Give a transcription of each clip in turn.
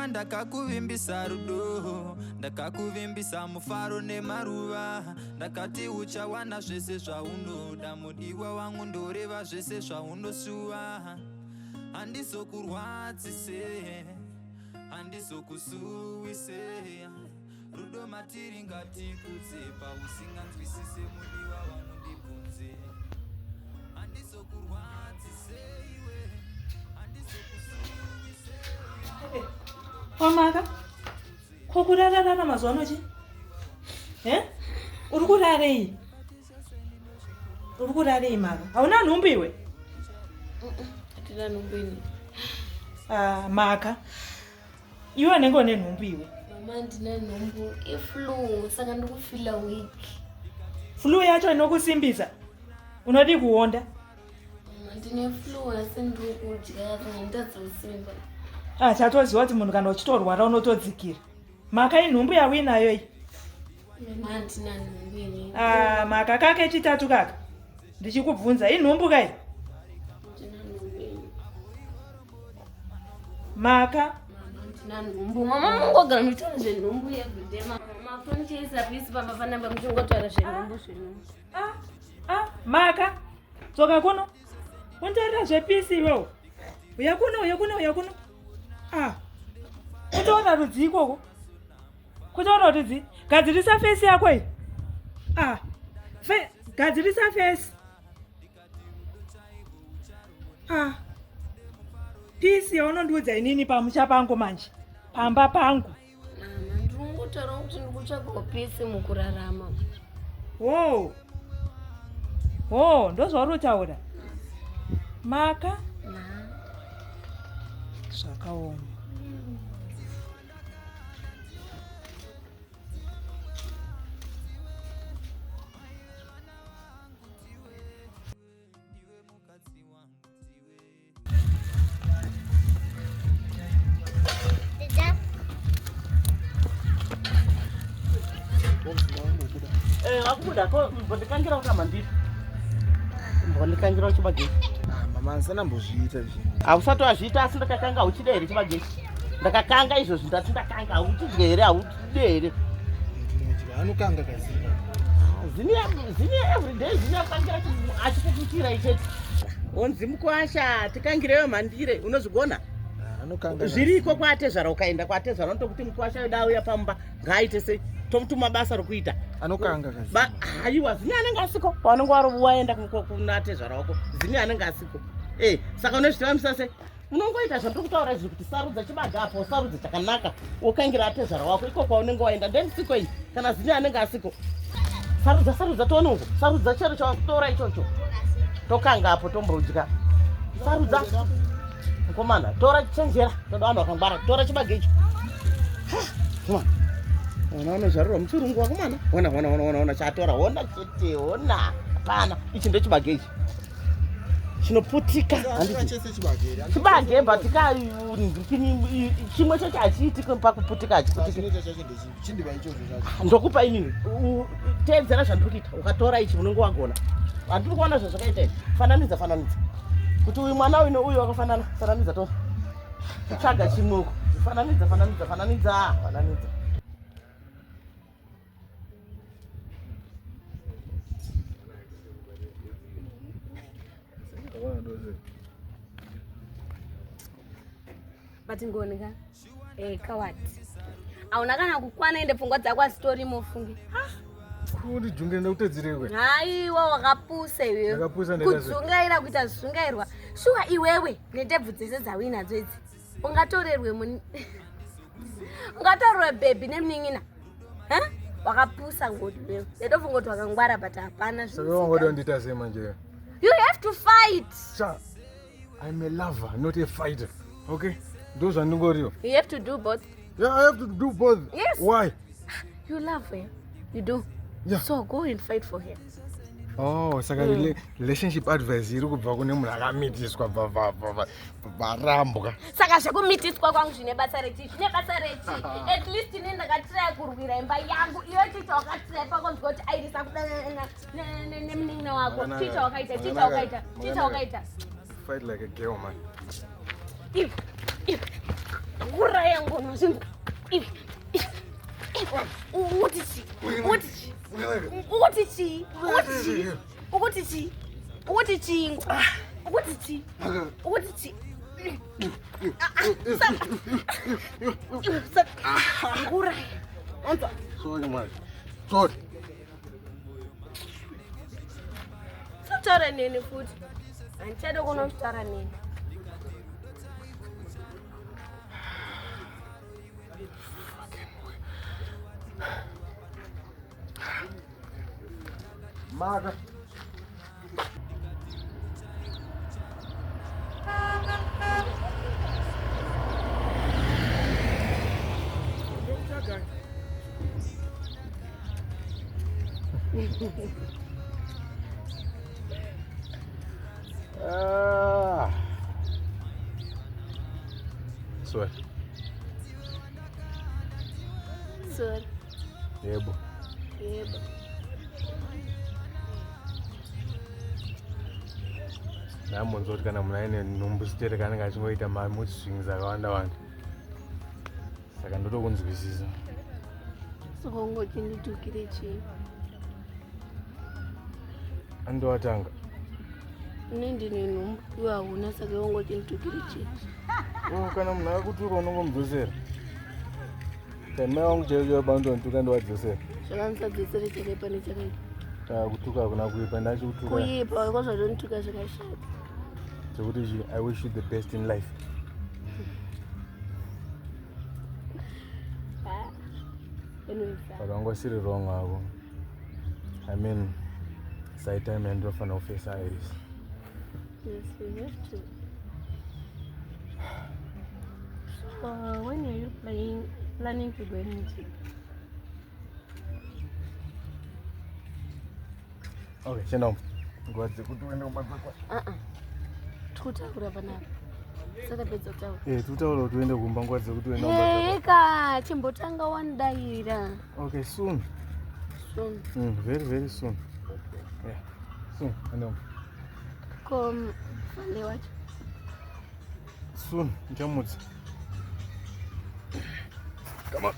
Ndakakubvisa ndakakuvimbisa rudo, ndakakuvimbisa mufaro nemaruva, ndakati uchawana zvese zvaunoda, mudiwa wangu ndoreva zvese zvaunosuwa. Handizokurwadzise, handizokusuwise, rudo matiri ngatikudze, pausinganzwisise mudiwa wangu ndibvunze. Handizokurwadzise iwe, handizokusuwise. Wamaka, kokurarara mazuva anochi? Uri kurarei? Uri kurarei Maka? Hauna nhumbu iwe? Hatina nhumbu ini. Maka, iwe anenge une nhumbu iwe? Mama ndine nhumbu iflu, saka ndikufila weak. Flu yacho inokusimbisa? Unodi kuonda? Mama ndine flu asi ndiri kudya kana ndadzosimba. Chatoziva kuti munhu kana uchitorwara unotodzikira. Maka inhumbu yawinayo iyi? Mama handina nhumbu ini. Maka kake chitatu kaka. Ndichikubvunza inhumbu kai? Handina nhumbu ini. Maka? Mama handina nhumbu. Mama mungogara muchitaura zvenhumbu everyday. Mama kunichaisa pisi pamba panamba muchingotaura zvenhumbu. Maka? Tsoka kuno? Untaurira zvepisi iwewo? Uya kuno. Kutaona rudzi ikoko? Kutaona rudzi? Gadzirisa fesi yako iyi? Gadzirisa fesi. Pisi yaunondiudza inini pamusha pangu manje? Pamba pangu? Mama ndiringotaura kuti ndikutsvagawo pisi mukurarama. Ndozvauri kutaura? Maka? Zvakaoma. Akubuda ko mbondikangira kuti mandiri. Mbondikangira chibageti. Mama asana mbozviita izvi. Ausati wazviita asi ndakakanga uchida here chibageti. Ndakakanga izvozvi ndati ndakanga uchidya here haudi here. Anokanga kazi. Zini everyday zini akangira achikuputira ichete. Onzi mukwasha tikangireyo mandire unozvigona? Anokanga. Zviriko kwatezvara ukaenda kwatezvara unotokuti mukwasha wedu auya pamba ngaaite sei tomutuma basa rokuita. Anokanga kazi. Haiwa zini anenge asiko paunenge waenda kunatezvara wako zini anenge asiko. Saka unozvitiva musase unongoita zvandiri kutaura izvi kuti sarudza chibagapo sarudza chakanaka wokangira atezvara wako iko kwaunenge waenda ndendisiko iyi kana zini anenge asiko. Sarudza tonongo sarudza chero chawakutora ichocho tokangapo tomboudya. Sarudza mukomana tora chenjera toda vanhu vakangwara tora chibage icho. Ona zvarura muchirungu wakomana. Ona chatora ona chete ona hapana ichi ndechibage ichi chinoputika. Chibage batika chimwe chacho hachiitiki pakuputika hachiputika. Ndokupa inini teedzera zvandiri kuita ukatora ichi unenge wagona. Handiri kuona zvazvakaita izvi. Fananidza kuti uyu mwana uyu wakafanana. Fananidza to kutsvaga chimweko. Fananidza. Batingonika kawati auna kana kukwana ende pfungwa dzako asitori mofungi kuti junge ndautedzirewe. Haiwa wakapusa iwewe. Kudzungaira kuita zvungairwa. Shuwa iwewe netebvu dzese dzawinadzo idzi. Ungatorerwe ungatorerwe baby nemunin'ina. Wakapusa ngoti wewe. Ndetofunga kuti wakangwara but hapana. Saka wangoda ndita sei manje? You have to fight. Sir, I'm a lover, not a fighter. Okay? Those are ngoriyo. You have to do both. Yeah, I have to do both. Yes. Why? You love her. You do. Yeah. So go and fight for her. Saka relationship advice iri kubva kune munhu akamitiswa varambwa. Saka zvekumitiswa kwangu zvine basa rechi. At least ine ndakatira kurwira imba yangu. Iwe chicha wakatira pakonzwa kuti airisa kudana nemunin'ina wako. Chicha wakaita. Fight like a girl, man. Iwe. ngura yangu nozimba. Ukutichi. Ngura. Onto. Sorry, man. Sorry. Sitara nini futhi? Andichado kunositara nini? Mother. Sweat. Sir. Yebo. Namunzi kuti kana munhu aine nhumbu chete kanenge achingoita mood swings akawanda saka ndotokunzwisisa. Saka ungochinditukire chii? Andowatanga. Ine ndine nhumbu iwe hauna saka ungochinditukire chii? Kana munhu akutuka unongomudzosera. Mai wangu chaiyo bandontuka ndowadzosera. Zvakanisadzosere chakaipa nechakaipa. Kutuka hakuna kuipa ndachikutuka. Kuipa wakozvatonituka zvakashata. Sekuti I wish you the best in life. But wangosiri wrong ako. I mean, side time and often office Iris. Yes, we have to. When are you planning to go into? Okay, chenda ngwadze kuti uende kumakwakwa. Tutaura panapa. Saka pedza kutaura. Tutaura kuti uende kumba ngwadze kuti uende kumakwakwa. Eka, chimbotanga wandaira. Okay, soon. Very, very soon. Yeah, soon. And Come, Sunday watch. Soon, Jamutz. Come on.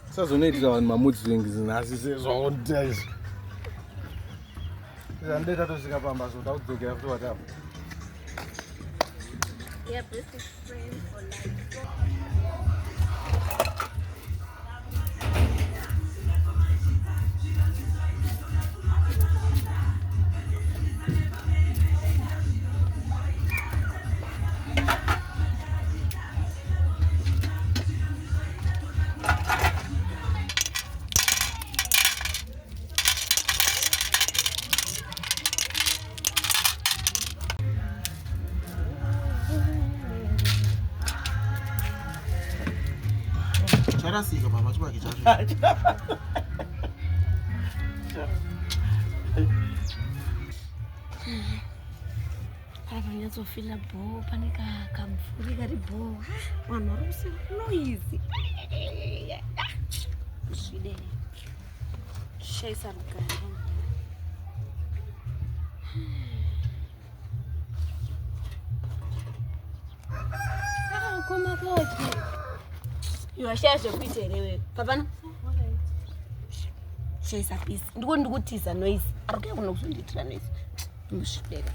Sazonoitira vanhu mamood swings nhasi sezvaonta izvi. Handei tatosvika pambaso takudzokera futi watapo. Yeah, this is friend for life. Charasika mama chibaki chacho. Panyazofila bho pane kamvuri kari bho vanhu vari kusira noisy svide shaisa rugare akakoma koti iwe shaya zvekuita here wewe papana shaisa pisi ndikutiza noisy ari kuya kuno kuzondiitira noisy ndimusvidera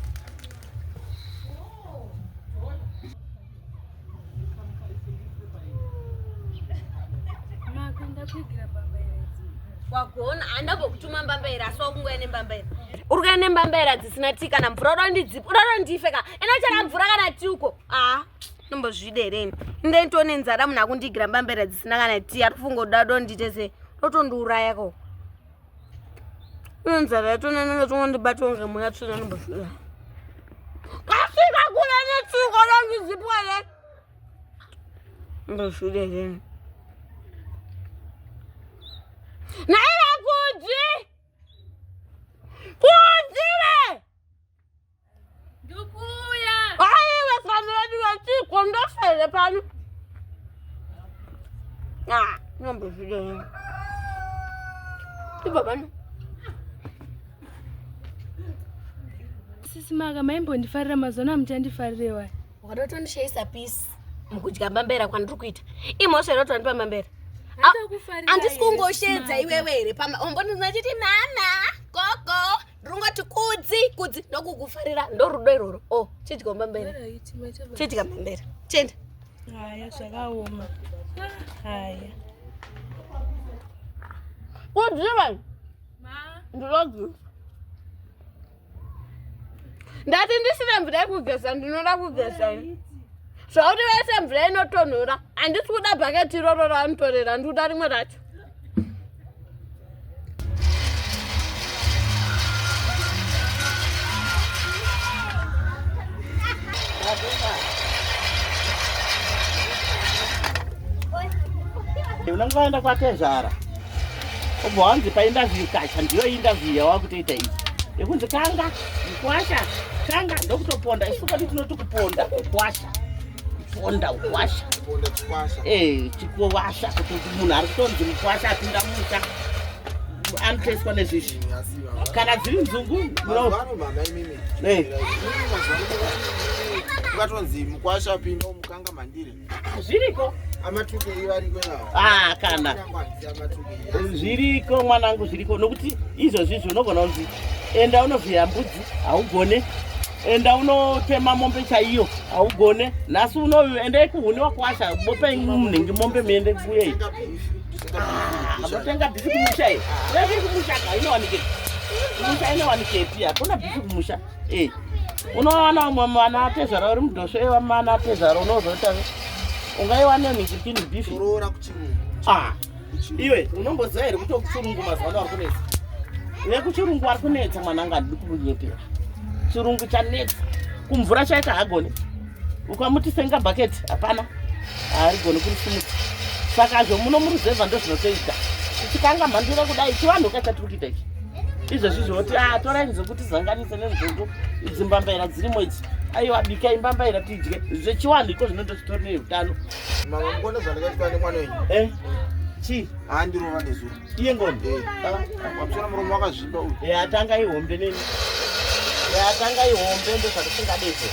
wagona handambokutuma mbambaira asi wakungoya nembambaira uri kuya nembambaira dzisina tii kana mvura urondife ka inochera mvura kana tii uko nombozvidereni indenditone nzara munhu akundigira mbambaira dzisina kana tii ari kufunga dondite se rotondiuraya ko nzara yatonanenge tongondibata kunge mweya tsvina nombozvida kasvika kule netsiko rondizipwere nombozvidereni naira kuti kudzive ndikuya aiwe famira ndiwatiko ndofere pano nombozvidereni ibva pano sisi maka maimbondifarira mazona muchandifarirewa wakadotondishaisa pisi mukudya mbambera kwandiri kuita imhosva iri kutonipa mbambera handisi kungoshedza iwewe here ombonizina chiti mama gogo ndingoti kudzi ndokukufarira ndo rudo iroro chidya mbambera chidya mbambera chenda haya zvakaoma haya kudziva ndinodziva ndati ndisina mvura yekugeza ndinoda kugeza zvakuti vese mvura inotonhora handisi kuda bhaketi iroro raanotorera ndikuda rimwe racho unenge waenda kwatezvara obva wanzi painterview kacha ndiyo interview yawakutoita iyi yekunzi kanga ukwasha kanga ndokutoponda isukati tinoti kuponda ukwasha kuponda ukwasha chikuwasha kuti munhu ari kutonzi mukwasha apinda musha anoteswa nezvizvi kana dziri nzungu ukatonzi mukwasha pinda mukanga mandiri zviriko amatuke ivariko nawo kana zviriko mwanangu zviriko nokuti izvozvizvi unogona kunzi enda unovhiya mbudzi haugone enda unotema mombe chaiyo haugone nhasi unoenda kuhuni wakwasha bopei munhengi mombe muende kubuyei anotenga bhifi kumusha iyi iri kumusha ka inowanikei kumusha inowanikepi hakuna bhifi kumusha unowana umwe mwana atezvara uri mudhosvo ewamana atezvara unozoita ungaiwane ningirikini bhifi iwe unomboziva here kuti kuchirungu mazuvano ari kunetsa vekuchirungu ari kunetsa mwananga handidi kunyepera chirungu chanetsa kumvura chaika hagone ukamuti senga bhaketi hapana haarigoni kurisimutsa saka zvo muno muruzevha ndo zvinotoita tichikanga mhandira kudai chivanhu kachatiri kuita ichi izvozvi zvoti torai nzekuti zanganise nenzungu idzi mbambaira dzirimo idzi aiwa bikai mbambaira tidye zvechivanhu iko zvinoto zvitori neutano mama mukona zvandakaitwa nemwana wenyu chii handirova nezuro iye ngombe wamusona muromo wakazvipa uyu atanga ihombe neni atanga ihombe ndo zvatosingadezvo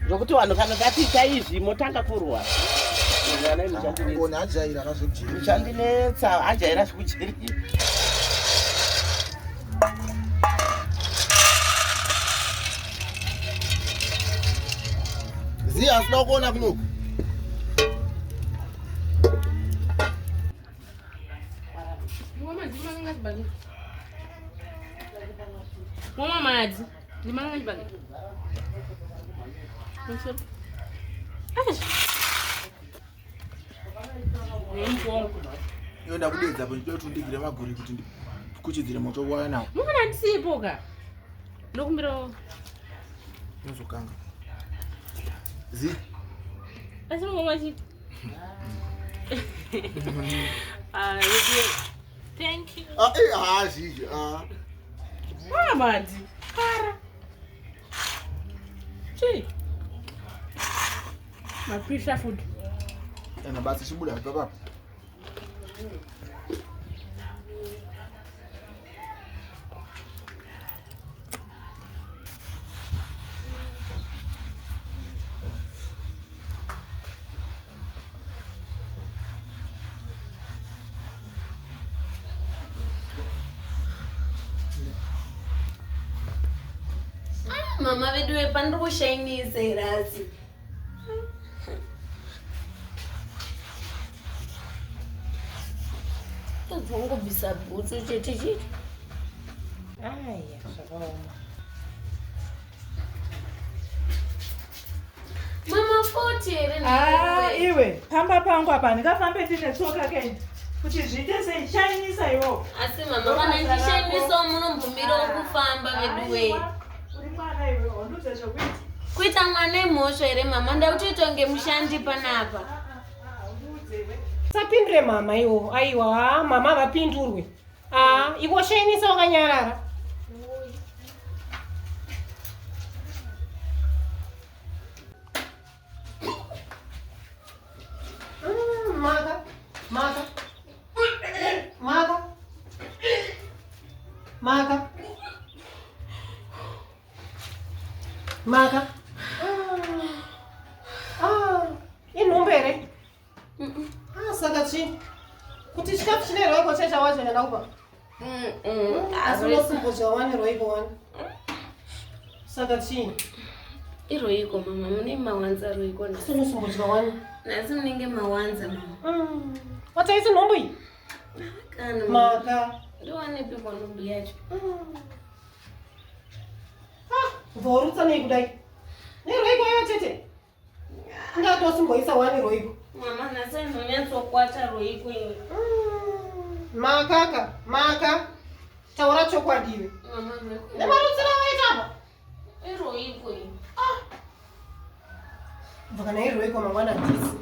zvokuti vanhu kana tatiita izvi motanga kurwa ngoni ajaira akazokujiri muchandinetsa ajaira zvekujiri ziya asina kuona kunoku Mama madzi, ndimanga ndibage. iwe ndakudedza po nditoti undigire maguri kuti ndikuchidzire moto waya nawo Mwana ndisipo ka. Ndokumbira nozokanga zi asi mama chi. Thank you. zizvi Mama madzi. Kara. Chi. Mapisha food. ena basi chibuda papa Mama vedu vepandiri kushainisa irasi. Tozongobvisa bhutsu chete chete. Aya, zvakaoma. Mama 40 here Iwe, pamba pangu apa ndingafambe ndine tsoka kendi. Kuti zviite sei shainisa iwo. Asi mama kana ndishainisa munombumira kufamba vedu we. Uri mwana iwe, wanduze zvokuita. Kuita mwana imhosva here mama ndakutoitonge mushandi panapa. Sapindure mama iwo. Aiwa, mama vapindurwe. Iwo shainisa wakanyarara. Maka. Maka. Maka. Maka. Maka. saka chii kuti chikafu chine roiko chachawacho ndakakupa asi unosimbodya wani roiko wani saka chii iroiko mama mune mawanza roiko asi unosimbodya wani nasi munenge mawanza mama wataisi nhombo iyi kana maka ndowanepikwa nhombo yacho vorutsa nei kudai neroiko yo tete ngatosimboisa wani roiko mama nasi inonyatsokwata roiko iwe maka taura chokwadiwe mama roiko nemarutsira vaitapa iroiko iwe bvakana iroiko mangwana ndisi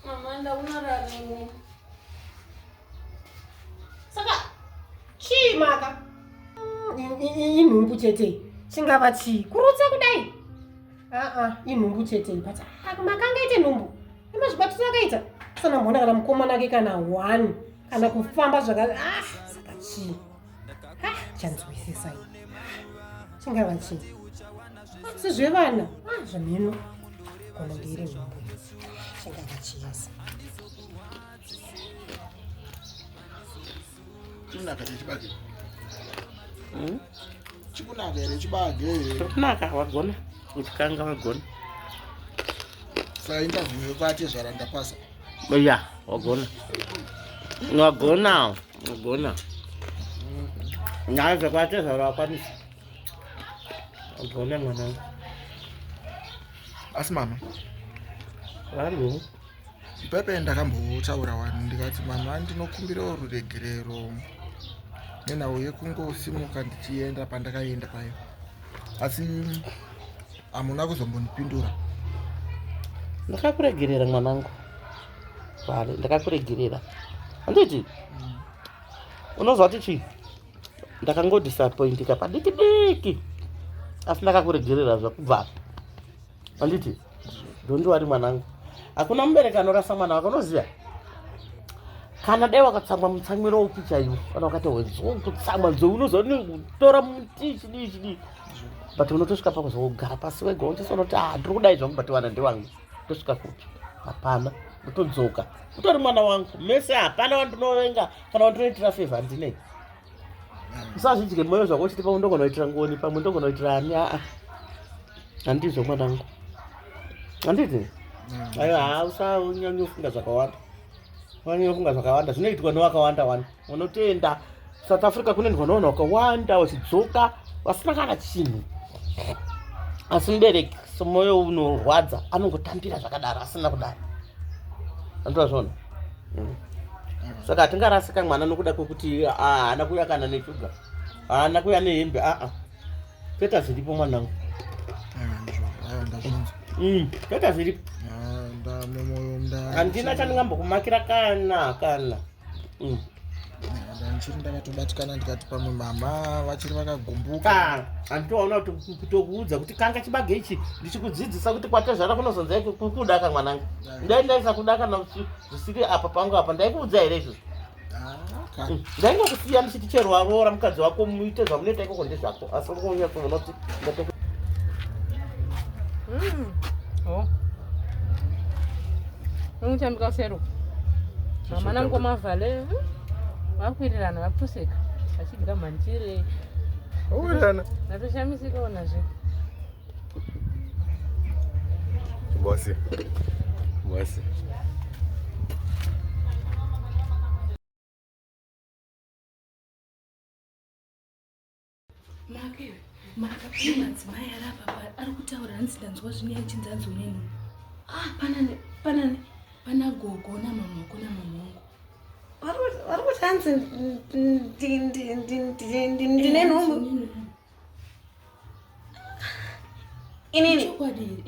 mama ndaunararimo saka chii maka inhumbu chete chingava chii kurutsa kudai inhumbu chete but makanga ite nhumbu emazvibatisa akaita sana mbona kana mukomana ake kana 1 kana kufamba zvaka saka chii chanzwisisai chingava chii sizvevana zvamheno kononge iri nhumbu chingava chii yasi chikunaka here chibage chikunaka here chibage chikunaka wagona utikanga wagona saka interview yekwati zvara ndapasa ya wagona nyaya zvekwati zvara wakwanisa wagona mwanangu asi mama vanhu ipape ndakambotaura wani ndikati mama ndinokumbirawo ruregerero nenhau yekungosimuka ndichienda pandakaenda payo asi hamuna kuzombondipindura ndakakuregerera mwanangu vale ndakakuregerera handiti unozwa kuti chii ndakangodisappointika padiki diki asi ndakakuregerera zvakubva handiti ndondiwari mwanangu hakuna mubereki anorasa mwana wako unoziva kana dai wakatsamwa mutsamwiro upi chaiwo kana wakati wezokutsamwa nzounoziva kutora muti chidii but unotosvika pakuzogara pasi wega uchisonoti ndiri kudai zvangu but wana ndewangu tosvika kupi hapana utodzoka utori mwana wangu mese hapana wandinovenga kana wandinoitira favor handinei usazvidye moyo zvako uchiti pamwe ndogonoitira ngoni pamwe ndogonoitira ani handizvo mwanangu handiti aiwa usanyanya ufunga zvakawanda wanyofunga zvakawanda zvinoitwa newakawanda wani unotenda South Africa kunoendwa nevanhu wakawanda wachidzoka vasina kana chinhu asi mubereki semoyo unorwadza anongotambira zvakadaro asina kudaro andozvona saka hatingarasika mwana nokuda kwekuti haana kuya kana neshuga haana kuya nehembe kweta zviripo mwanangu kweta zviripo handina chandingambokumakira kana ndichiri ndakatobatikana ndikati pamwe mama vachiri vakagumbuka handitoona kuti kutokuudza kuti kanga chibage ichi ndichikudzidzisa kuti kwatezvara kunozonzai kudaka mwanangu ndaindaisa kudaka na zvisiri apa pangu apa ndaikuudza here izvozvo ndaingokusiya ndichiti chero waroora mukadzi wako muite zvamunoita ikoko ndezvako asi unyatsoona kuti unguchambika sero mama nangu mavhale vakwirirana vapuseka vachigira manjire Uwirana. Natoshamisika onazve. Bosi. Bosi. Make, makapima madzimai arapa ari kutaura hanzi ndanzwa zvine achinzi anzwa neni. Pana gogo namamoko namamongo. Vari kuti hanzi ndine nhumbu. Inini? Chokwadi,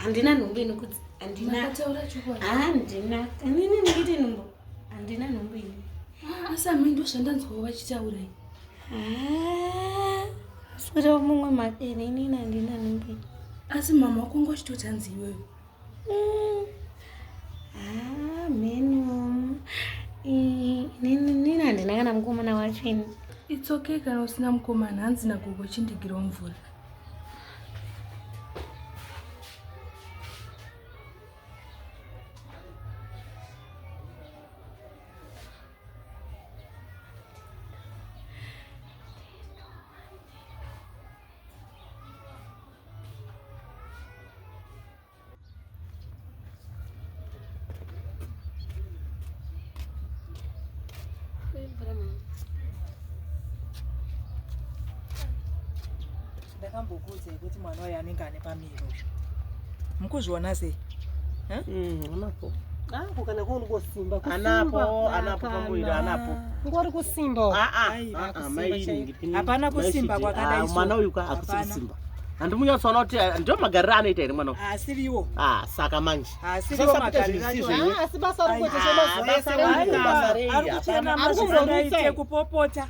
handina nhumbu inokudzi. Makataura chokwadi. Handina. Inini ndikiti nhumbu. Handina nhumbu ini. Asi amai ndo zvandanzwawo vachitaura. Sura mumwe madeni inini handina nhumbu. Asi mama wako ngochitoti hanzi iwewe. Menu. Nini handina kana mukomana wacho ini. It's okay kana usina mukomana hanzi nagogo chindigirawo mvura. ndakambokuudza kuti mwana wayo anenge ane pamiro mukuzviona sei? Anapo. Ako kana kuoni kusimba Anapo pamwira anapo. ngori kusimba. Hapana kusimba kwakadai. Mwana uyu hakusiri simba. Handimunyatsoona kuti ndio magariro anoita here mwana. Asiriwo. Saka manje. Asiriwo magariro acho. Asi basa rokuita semazoi. Arikuchena mazvinoite kupopota.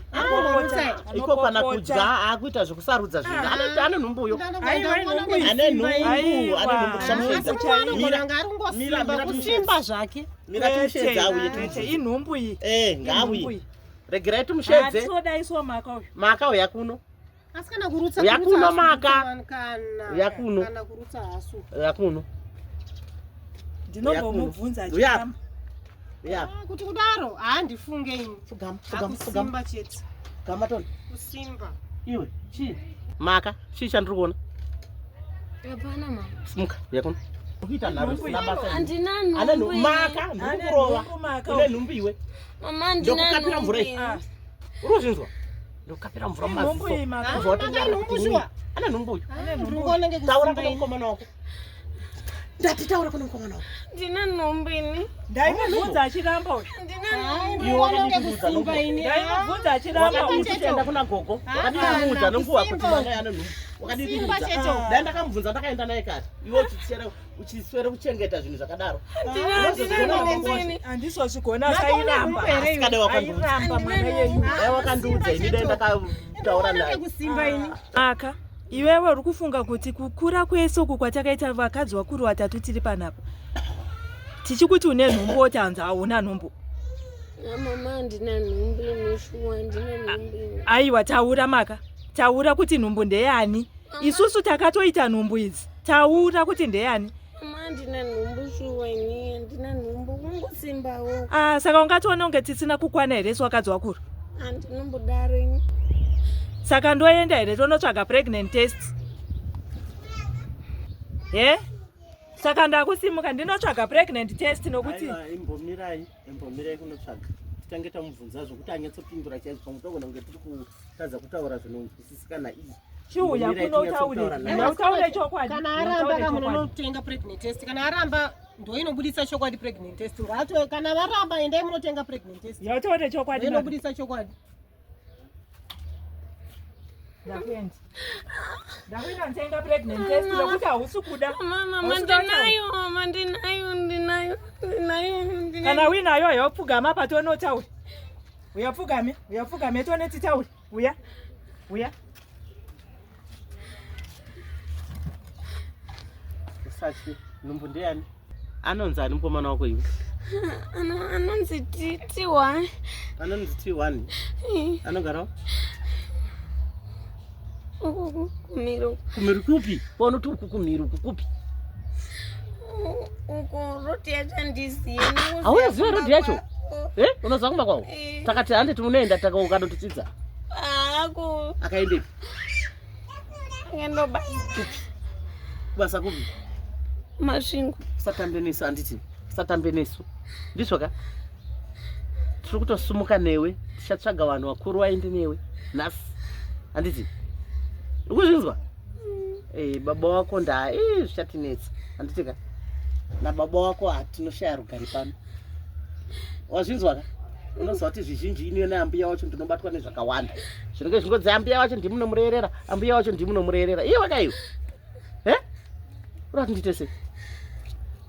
Iko kana kudya akuita zvekusarudza zvinhu. Ane nhumbuyo. Ane nhumbu kushamshedza. Mira kusimba zvake. Mira tumshedza uye inhumbu iyi. Ngauye. Regerai tumushedze. Atodaiswa maka uyu. Maka uya kuno. Asi kana kurutsa yakuno maka. Yakuno. Kana kurutsa hasu. Yakuno. Ndinombomubvunza chikamu. Kuti kudaro handifunge ini. Kusimba chete. Gama toni. Kusimba. Iwe chii? Maka chii chandiri kuona? Hapana mama. Simuka yakuno. Kuita naro sina basa. Andina nhumbu. Ane maka ndikurova. Une nhumbu iwe. Mama andina nhumbu. Ndokukapira mvura iyi. Urozvinzwa? Ndokukapira mvura maziso. Ane nhumbu uyu. Taura kuna mukomana wako. Ndati taura kuna mukomana wako. Ndina nhumbu ini. Ndaimubvunza achiramba uyu. Ndaimubvunza achiramba uyu. Wakatienda kuna gogo. Wakatimuudza nenguva kuti mwana ane nhumbu. Wakadiudza. Ndakamubvunza ndakaenda naye kare. Iwe uchiswere kuchengeta zvinhu zvakadaro. Handizozvigona sairamba. Airamba mwana yenyu. Wakandiudza ini dai ndakataura naye. Aka iwewe uri kufunga kuti kukura kwese uku kwatakaita vakadzi vakuru vatatu tiri panapa tichikuti une nhumbu woti hanzi hauna nhumbu? Mama handina nhumbu inoshuwa, handina nhumbu. Aiwa taura maka, taura kuti nhumbu ndeyani? Isusu takatoita nhumbu idzi, taura kuti ndeyani? Mama handina nhumbu shuwa ini, handina nhumbu, kungosimbawo. Saka ungationa unge tisina kukwana here vakadzi vakuru? Handinombodaro ini. Saka ndoenda here tonotsvaga pregnant test? Saka ndakusimuka ndinotsvaga pregnant test nokuti imbomirai kunotsvaga. Titange tamubvunza zvokuti anyatsopindura chaizvo pamutogona kunge tiri kutadza kutaura zvinonzwisisika iyi. Chiuya kunotaure chokwadi. Kana aramba kamunotenga pregnant test. Kana aramba ndo inobudisa chokwadi pregnant test. Ngato kana varamba endai munotenga pregnant test. Yotaure chokwadi inobudisa chokwadi. Ndakuenda ntenga pregnant test nokuti hausi kuda. Mama ndinayo. Kana uinayo yapfugama patonotaura. Uyapfugame toneti taura. Uya. Sachi nhumbu ndeyani? Anonzi ani mukomana wako iwe? Anonzi T1. Anonzi T1? Anogarawo? Kumiru. Kumiru kupi? Paunoti uku kumiru kupi? Uko roti yacho ndiziye. Hauyaziva roti yacho? Unoziva kumba kwawo? Takati handi timunoenda ukandotitsidza. Akaendepi? Akaenda basa kupi? Masvingo. Satambe nesu handiti. Satambe nesu. Ndizvo ka? Tiri kutosumuka newe, tichatsvaga vanhu vakuru vaende newe. Nhasi. Handiti? Ukuzvinzwa? Baba wako zvichatinetsa. Handiti ka? Nababa wako hatinoshaya rugare pano. Wazvinzwa ka? Unoziva kuti zvizhinji iniwe neambuya wacho ndinobatwa nezvakawanda. Zvinenge zvingodzi ambuya wacho ndimunomurerera, ambuya wacho ndimunomurerera. Iye wakaiwe? Urati ndite sei?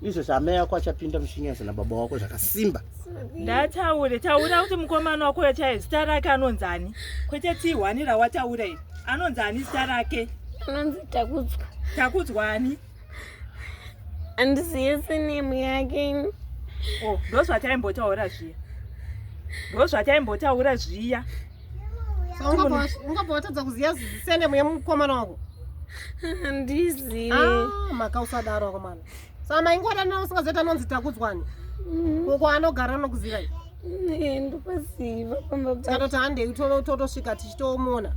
Izvo zvaamai wako achapinda mushinyazi nababa wako zvakasimba. Taura kuti mukomana wako yachaye zita rake anonzani? Kwete T1 rawataura iri. Anonzani zita rake? Anonzi Takudzwa. Takudzwani? Handiziye senemu yake. Ndozvataimbotaura zviya. Ungabva watadza kuziya senemu yemukomana wako? Handiziye. Maka usadaro komana. Saka maingoda usingazoita anonzi Takudzwani. Uko anogara nokuzivai? Ndopaziva pamba. Tikatoti handei totosvika tichitomuona.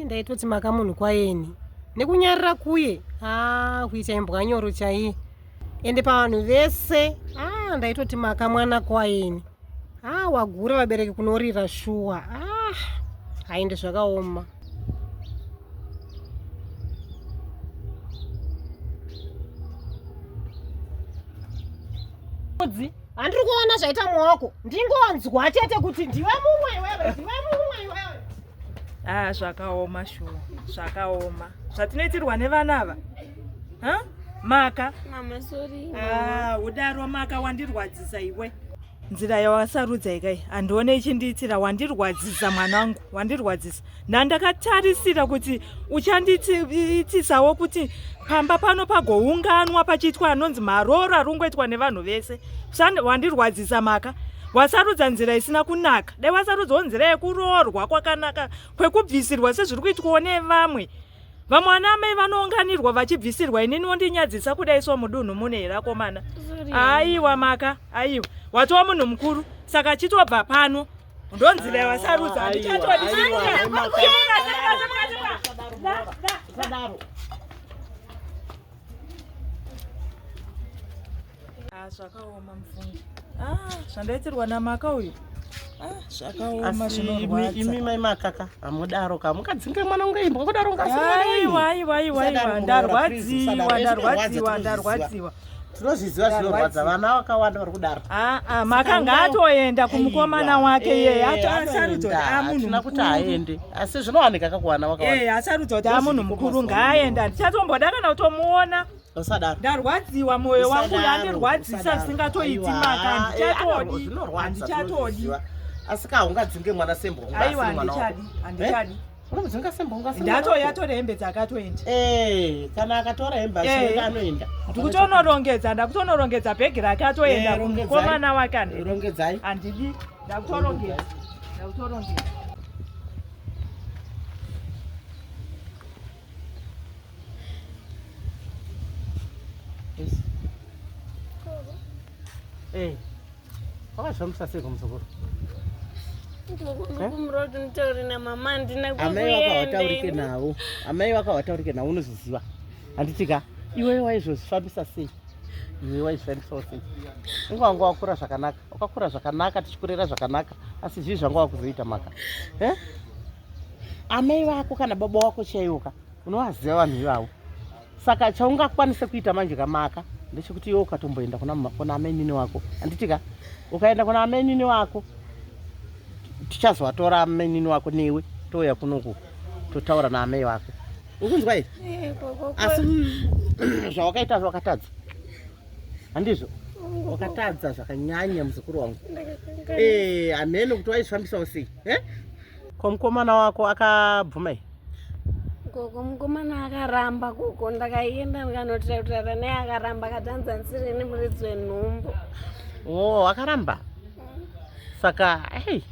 Ndaitoti maka munhu kwayeni. Nekunyarira kuye. Kuita imbwa nyoro chaiye. Ende pavanhu vese. Ndaitoti maka mwana kwayeni. Wagura vabereki kunorira shuwa. Hainde zvakaoma. ndudzi handiri kuona zvaita muoko ndingonzwa chete kuti ndiwe mumwe wewe ndiwe mumwe wewe. Zvakaoma shuwa zvakaoma zvatinoitirwa nevana ava. Maka Mama sorry. Udaro Maka wandirwadzisa iwe. Nzira yawasarudza ikai andione ichindiitira wandirwadzisa mwanangu wandirwadzisa. Ndandakatarisira kuti uchandiitisawo kuti pamba pano pagounganwa pachiitwa anonzi maroro arungoitwa nevanhu vese. Wandirwadzisa Maka. Wasarudza nzira isina kunaka. Dai wasarudzawo nzira yekuroorwa kwakanaka kwekubvisirwa sezviri kuitwawo nevamwe. Vamwe vanamai vanounganirwa vachibvisirwa inini wondinyadzisa kudai so mudunhu mune here akomana. Aiwa Maka aiwa watova munhu mukuru saka chitobva pano ndonzira yawasarudza handichatodi. Zvakaoma mufungi. Zvandaitirwa naMaka uyu. Zvakaoma zvinorwadza. Imi mai makaka amudaro ka mukadzinge mwana ungaimbwa kudaro Aiwa ndarwadziwa. Tinozviziva zvinorwadza vana vakawanda vari kudaro. Maka ngaatoenda kumukomana wake yeye asarudza kuti amunhu kuti aende asi zvinowanika kakuwana wakawanda. Asarudza kuti amunhu mukuru ngaaenda ndichatomboda kana kutomuona. Ndarwadziwa mwoyo wangu yandirwadzisa zvisingatoiti Maka handichatodi. Asi kaungadzinge mwana sembonga. Aiwa handichatodi. Unodzinga sembonga. Ndatoyatora hembe dzakatoenda. Kana akatora hembe achinoenda anoenda. Ndikutonorongedza ndakutonorongedza bhegi rake atoenda kumukomana wake. Rongedzai. Handidi ndakutorongedza. Wakazvamisa sei kumuzukuru? Kumuroti nitauri namama handina kukuenda. Amai wakavataurike navo unozviziva. Handitika iwe waizvozvifambisa sei? Iwe waizvifambisawo sei? Unganga wakura zvakanaka. Wakakura zvakanaka tichikurera zvakanaka asi zvii zvanga wakuzoita Maka. Amai vako kana baba wako chaiwoka unovaziva vanhu ivavo. Saka chaungakwanise kuita manje kaMaka ndechekuti iwe ukatomboenda kuna amai nini wako. Handitika ukaenda kuna amai nini wako tichazovatora amai nini wako newe touya kunoku totaura naamai wako. Ukunzwa here? Asi zvawakaita zvakatadza. Handizvo? Wakatadza zvakanyanya muzukuru wangu. Hamene kuti waizvifambisawo sei? Ko mukomana wako akabvuma here? Gogo mukomana akaramba gogo ndakaenda ndikanotaura naye akaramba akatanza nsireni muridzi wenhumbu. Akaramba. Saka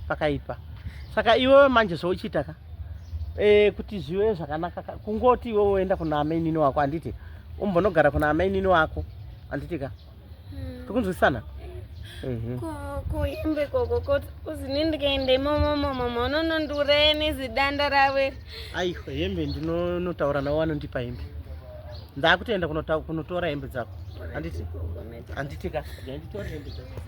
pakaipa. Saka iwewe manje zvouchiita ka? Kuti zviwe zvakanaka kungoti iwewe woenda kuna amai nini wako handiti umbonogara kuna amai nini wako handitika. Tikunzwisana? Kuimbe gogo uzini ndikaenda imomo mama unonondureni zidanda rave. Aiwa hembe ndinotaura navo vanondipa hembe. Ndakutoenda kunotora hembe dzako. Handiti? Handitika. Nditora hembe dzako.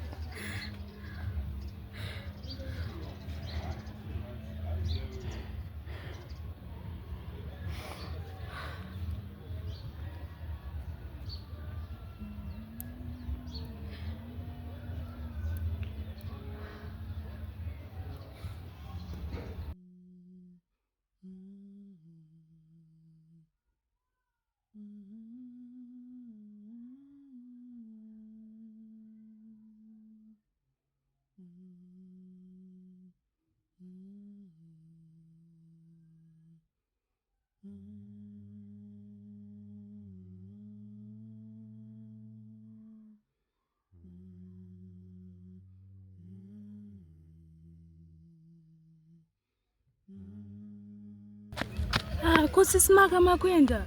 Ko sisimaka makuenda?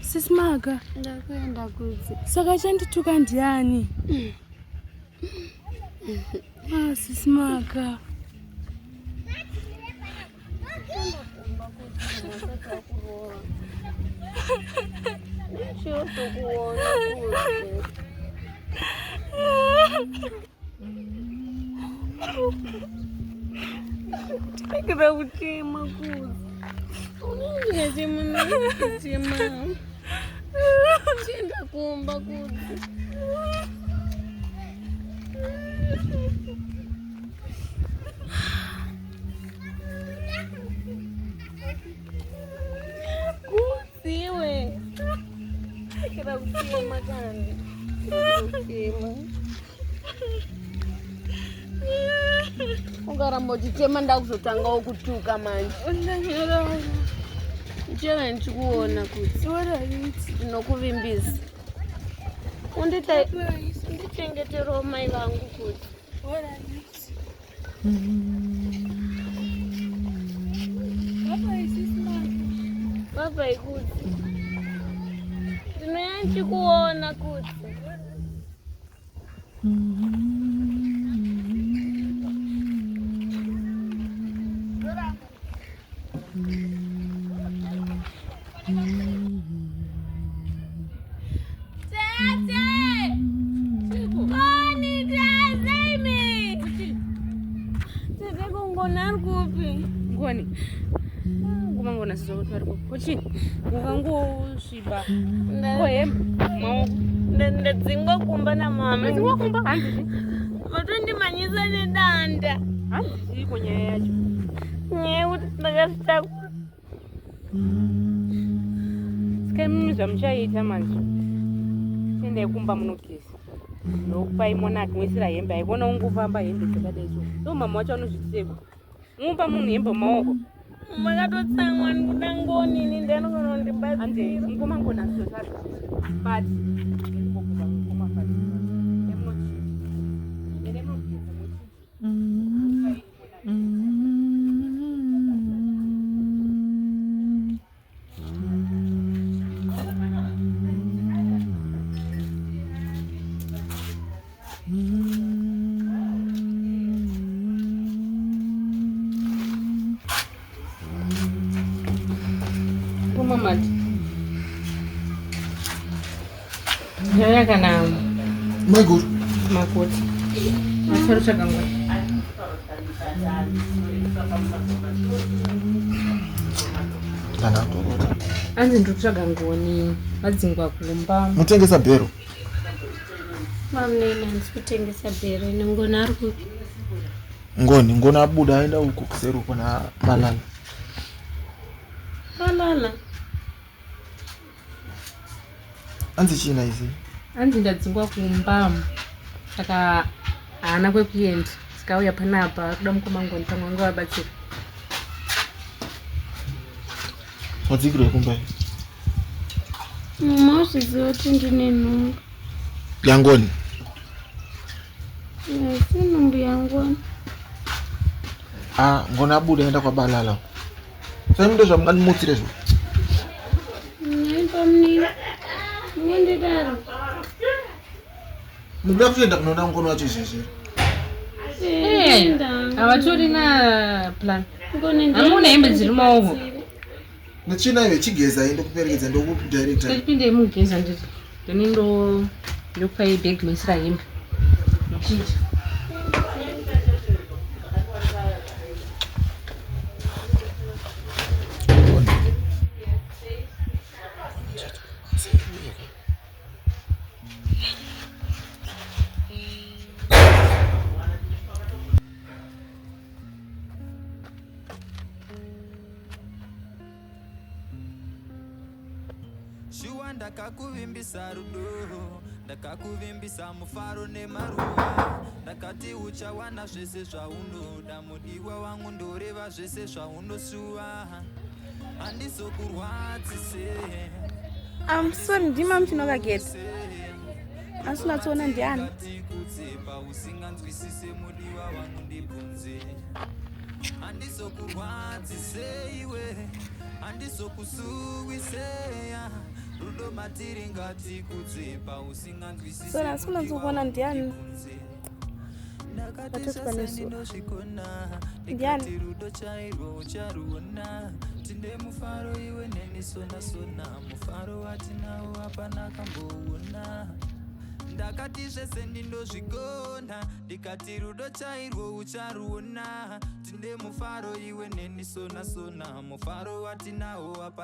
Sisimaka? Ndakuenda kudzi. Saka chandituka ndiani? Sisimaka. Tikira kuchema kudzi. Unenge chema. Chienda kuomba kudzi. Ndinoda kuchema kandi. Ungaramba uchitema ndakuzotangawo kutuka manje. Ndicheva ndichikuona kuti ndinokuvimbisa. Undichengeterawo mai vangu kuti. Baba ikuti. Ndinoya ndichikuona kuti. Ndadzingwa kumba namama. Ndadzingwa kumba hanzi. Vatondimanyisa nedanda. Hanzi kunyaya yacho. Nyaya kuti ndakasita. Sikamizva muchaita manje. Tendai kumba munogeza. Ndokupai monaki mwesira hembe. Aivona ungofamba hembe dzakadai so. Ndo mama wacho anozvitiseko. Mupa munhu hembe mumaoko. Makatotsamwa ndikuda ngonini ndanokono ndibatsira. Ngomangona zvo zvacho. But Yaya kana Maguru makoti. Acharo chakangwa. kana torota. Anzi ndotsvaga ngoni vadzingwa kumba. Mutengesa bhero. Mamnene ndikutengesa bhero nengoni ari kuti. Ngoni abuda aenda uko kuseru kuna Malala. Malala. Anzi china izi. Anzi ndadzingwa kumba. Saka haana kwekuenda. Sikauya panapa kuda mukomangoni pamwe ngovabatsira. Wadzikira kumba. Mozviziva kuti ndine nhumbu. Yangoni. Si nhumbu yangoni. Ngoni abuda aenda kwa Balala. Sasa ndo zvamunganimutsire zvo. Naipamnira. Ngondidaro. Muda kuenda kunoona ngoni wacho izvezvi. Havatori na plan. Hamuna hembe dziri mumaoko. Nechina iwe chigeza ende kuperekedza ndokudirector. Ndipinde mugeza nditi. Ndokupai bag mesira hembe. Mchinja. Shuwa ndakakuvimbisa rudo, ndakakuvimbisa mufaro nemaruwa, ndakati uchawana zvese zvaunoda, mudiwa wangu ndoreva zvese zvaunosuwa, handizokurwadzise. I'm sorry, ndima mchinoka geti. Asuna tsoona ndiani. Ndakatikutsipa usinganzwisise mudiwa wangu ndibvunze. Handizokurwadzise iwe, handizokusuwiseya. Rudo matiri ngatikutsipa usinganzwisise. Sora asuna tsoona ndiani. Ndakatisa sendinozvikona, ndikati rudo chairwo ucharuona. Tinde mufaro iwe neni sona, mufaro watinawo hapana kamboona. Ndakati zvese ndinozvikona, ndikati rudo chairwo ucharuona. Tinde mufaro iwe neni sona, mufaro watinawo hapana